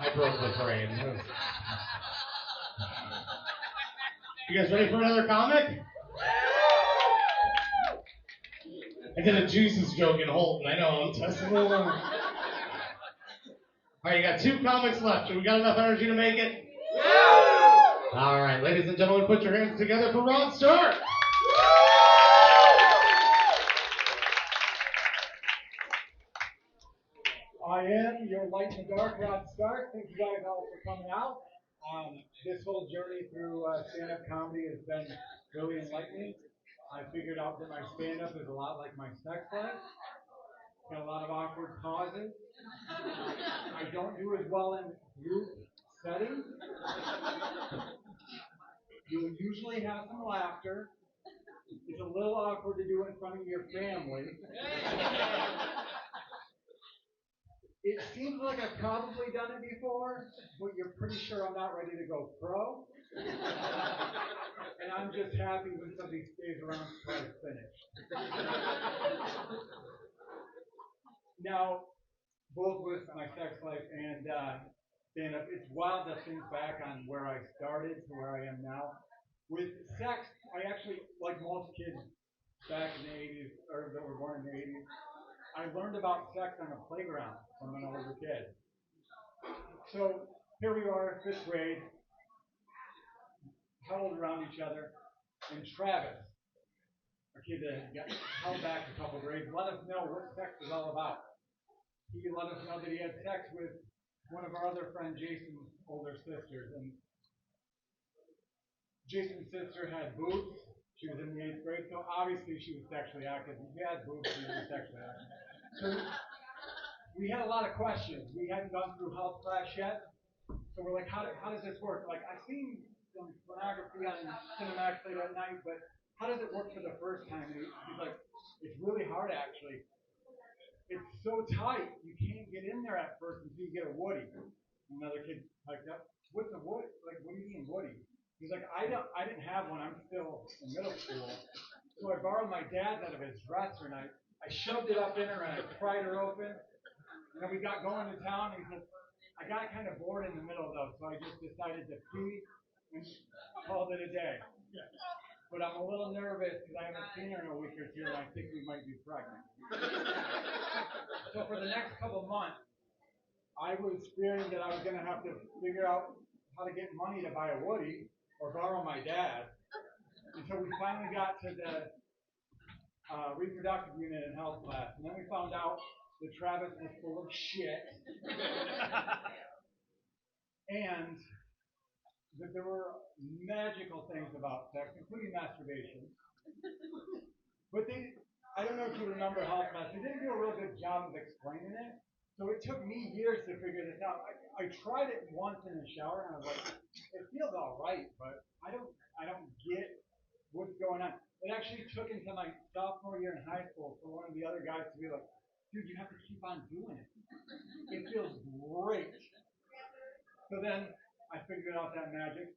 I broke the frame. You guys ready for another comic? I did a juices joke in Holton. I know, I'm testing the line. All right, you got 2 comics left. We got enough energy to make it? Yeah! All right, ladies and gentlemen, put your hands together for Ron Stark. I am your light in the dark, Rod Stark. Thank you guys all for coming out. This whole journey through stand-up comedy has been really enlightening. I figured out that my stand-up is a lot like my sex life. Got a lot of awkward pauses. I don't do as well in group settings. You'll usually have some laughter. It's a little awkward to do it in front of your family. It seems like I've probably done it before, but you're pretty sure I'm not ready to go pro. And I'm just happy when somebody stays around until I finish. Now, both with my sex life and stand-up, it's wild to think back on where I started to where I am now. With sex, I actually, like most kids back in the 80s, or that were born in the 80s, I learned about sex on a playground from when I was a kid. So here we are, 5th grade, huddled around each other, and Travis, our kid that got held back a couple grades, let us know what sex is all about. He let us know that he had sex with one of our other friend Jason's older sisters, and Jason's sister had boobs. She was in the 8th grade, so obviously she was sexually active. If you had boobs, she was sexually active. So we had a lot of questions. We hadn't gone through health class yet, so we're like, how does this work? Like, I've seen some pornography on Cinemax late at night, but how does it work for the first time? And he's like, it's really hard actually. It's so tight, you can't get in there at first until you get a Woody. Another kid piped up, what's a Woody? Like, what do you mean Woody? He's like, I didn't have one. I'm still in middle school. So I borrowed my dad's out of his dresser, and I shoved it up in her, and I pried her open. And then we got going to town, and he said, I got kind of bored in the middle, though, so I just decided to pee and called it a day. But I'm a little nervous because I haven't seen her in a week or 2, and I think we might be pregnant. So for the next couple months, I was fearing that I was going to have to figure out how to get money to buy a Woody or borrow my dad, until we finally got to the reproductive unit in health class. And then we found out that Travis was full of shit and that there were magical things about sex, including masturbation. But I don't know if you remember health class, they didn't do a real good job of explaining it. So it took me years to figure this out. I tried it once in the shower, and I was like, it feels all right, but I don't get what's going on. It actually took until my sophomore year in high school for one of the other guys to be like, dude, you have to keep on doing it. It feels great. So then I figured out that magic.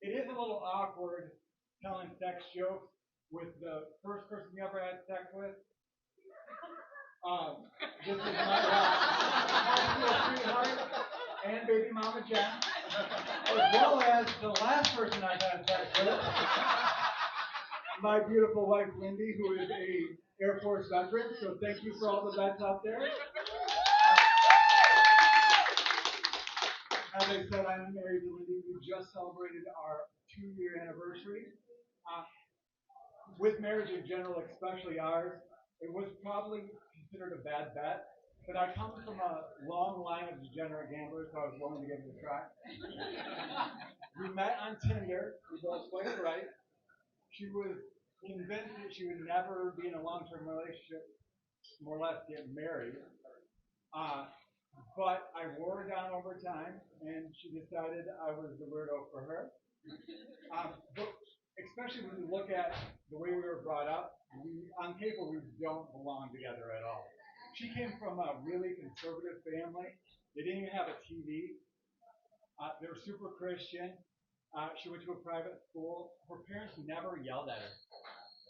It is a little awkward telling sex jokes with the first person you ever had sex with. This is my high school sweetheart and baby mama Jen, as well as the last person I've had sex with, my beautiful wife Wendy, who is a Air Force veteran. So thank you for all the vets out there. As I said, I'm married to Wendy. We just celebrated our 2-year anniversary. With marriage in general, especially ours, it was probably considered a bad bet, but I come from a long line of degenerate gamblers, so I was willing to give it a try. We met on Tinder. We both swiped right. She was convinced that she would never be in a long-term relationship, more or less get married. But I wore her down over time, and she decided I was the weirdo for her. But especially when you look at the way we were brought up, on paper, we don't belong together at all. She came from a really conservative family. They didn't even have a TV. They were super Christian. She went to a private school. Her parents never yelled at her.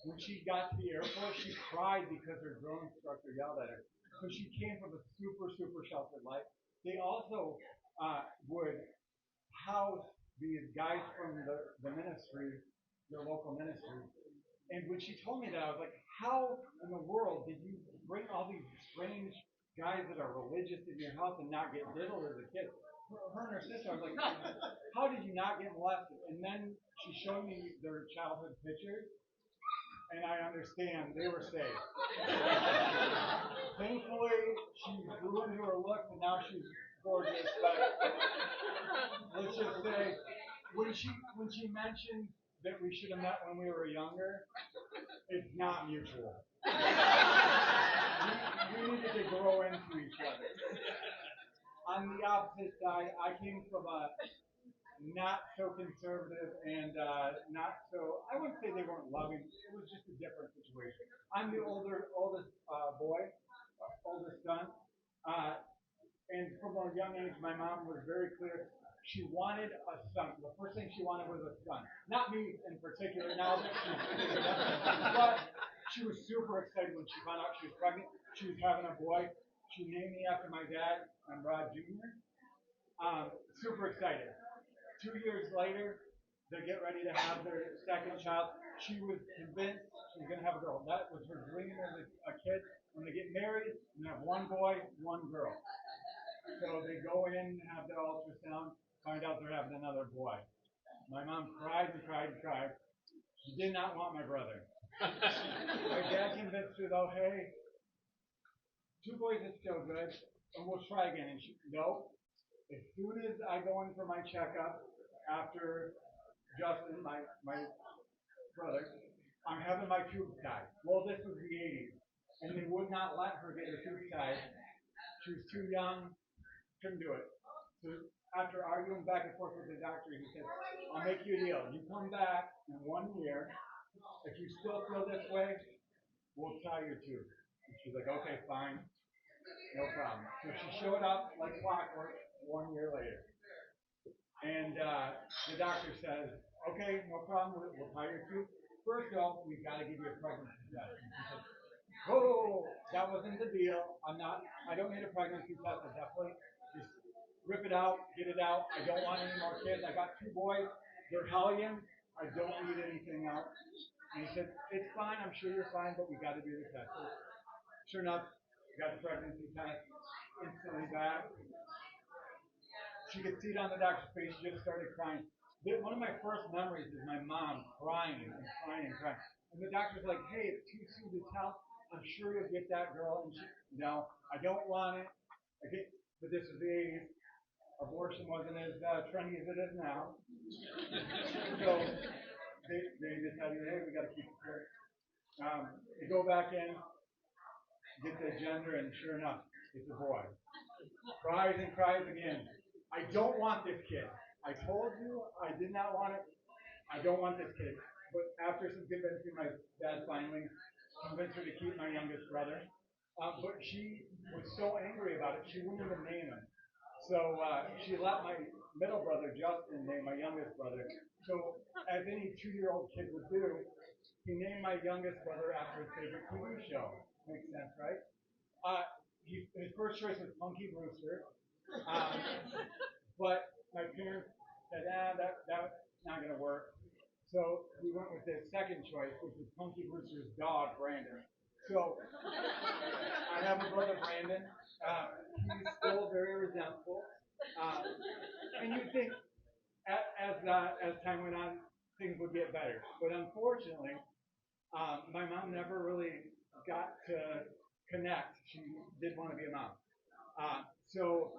When she got to the Air Force, she cried because her drill instructor yelled at her. So she came from a super, super sheltered life. they also would house these guys from the ministry, their local ministry. And when she told me that, I was like, how in the world did you bring all these strange guys that are religious in your house and not get diddled as a kid? Her and her sister, I was like, how did you not get molested? And then she showed me their childhood pictures, and I understand they were safe. Thankfully, she grew into her looks, and now she's gorgeous. But let's just say, when she mentioned that we should have met when we were younger, it's not mutual. We needed to grow into each other. On the opposite side, I came from a not so conservative and not so, I wouldn't say they weren't loving, it was just a different situation. I'm the oldest boy, oldest son, and from a young age, my mom was very clear. She wanted a son. The first thing she wanted was a son. Not me in particular, now that she's but she was super excited when she found out she was pregnant. She was having a boy. She named me after my dad. I'm Rod Jr. Super excited. 2 years later, they get ready to have their second child. She was convinced she was going to have a girl. That was her dream as a kid. When they get married, and have one boy, one girl. So they go in, have their ultrasound, find out they're having another boy. My mom cried and cried and cried. She did not want my brother. My dad convinced her though, hey, two boys is still good, and we'll try again. And she, no. As soon as I go in for my checkup, after Justin, my brother, I'm having my tubes tied. Well, this was the 80s, and they would not let her get her tubes tied. She was too young, couldn't do it. So after arguing back and forth with the doctor, he said, I'll make you a deal. You come back in 1 year. If you still feel this way, we'll tie your tube. And she's like, okay, fine. No problem. So she showed up like clockwork 1 year later. And the doctor says, okay, no problem. We'll tie your tube. First off, we've got to give you a pregnancy test. And she said, oh, that wasn't the deal. I don't need a pregnancy test. I definitely just rip it out, get it out. I don't want any more kids. I got two boys. They're hellions. I don't need anything else. And he said, it's fine. I'm sure you're fine, but we got to do the test. So, sure enough, got the pregnancy test. Instantly back. She could see it on the doctor's face. She just started crying. One of my first memories is my mom crying and crying and crying. And the doctor's like, hey, it's too soon to tell. I'm sure you'll get that girl. And she, no, I don't want it. But this was the 80s. Abortion wasn't as trendy as it is now. So they decided, hey, we got to keep it clear. They go back in, get the gender, and sure enough, it's a boy. Cries and cries again. I don't want this kid. I told you I did not want it. I don't want this kid. But after some convincing, my dad finally convinced her to keep my youngest brother. But she was so angry about it, she wouldn't even name him. So she let my middle brother, Justin, name my youngest brother. So as any 2-year-old kid would do, he named my youngest brother after his favorite TV show. Makes sense, right? His first choice was Punky Brewster. But my parents said, that's not going to work. So we went with his second choice, which was Punky Brewster's dog, Brandon. So I have a brother, Brandon. He's still very resentful. And you'd think as time went on, things would get better. But unfortunately, my mom never really got to connect. She did want to be a mom. So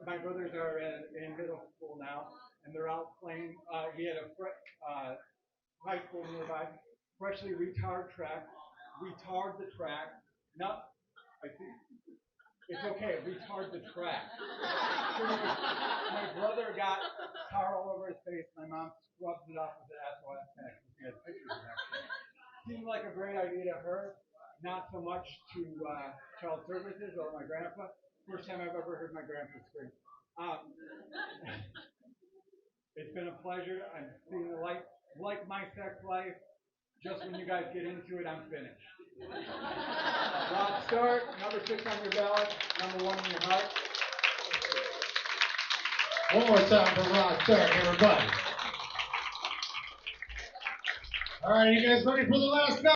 my brothers are in middle school now, and they're out playing. We had a high school nearby, freshly retard track. Retard the track. No, I think it's okay. Retard the track. So my brother got tar all over his face. My mom scrubs it off with the SOS pack. She has pictures of that. Seemed like a great idea to her, not so much to child services or my grandpa. First time I've ever heard my grandpa scream. It's been a pleasure. I'm seeing the light. Like my sex life, just when you guys get into it, I'm finished. Rod Start, number 6 on your ballot, number 1 in your heart. One more time for Rod Stark, everybody. All right, you guys ready for the last number?